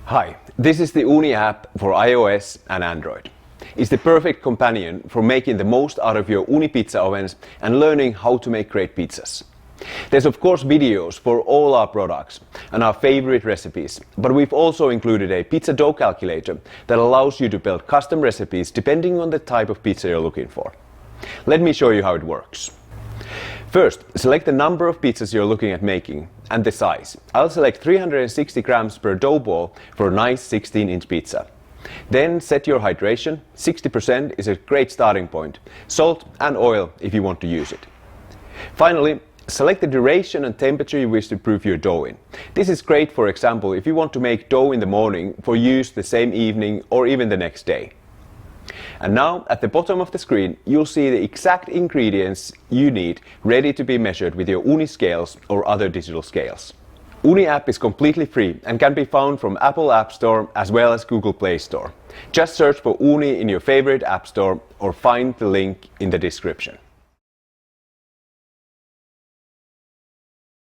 Hi, this is the Ooni app for iOS and Android. It's the perfect companion for making the most out of your Ooni pizza ovens and learning how to make great pizzas. There's of course videos for all our products and our favorite recipes, but we've also included a pizza dough calculator that allows you to build custom recipes depending on the type of pizza you're looking for. Let me show you how it works. First, select the number of pizzas you're looking at making and the size. I'll select 360 grams per dough ball for a nice 16-inch pizza. Then set your hydration. 60% is a great starting point. Salt and oil if you want to use it. Finally, select the duration and temperature you wish to proof your dough in. This is great, for example, if you want to make dough in the morning for use the same evening or even the next day. And now, at the bottom of the screen, you'll see the exact ingredients you need ready to be measured with your Ooni scales or other digital scales. Ooni app is completely free and can be found from Apple App Store as well as Google Play Store. Just search for Ooni in your favorite app store or find the link in the description.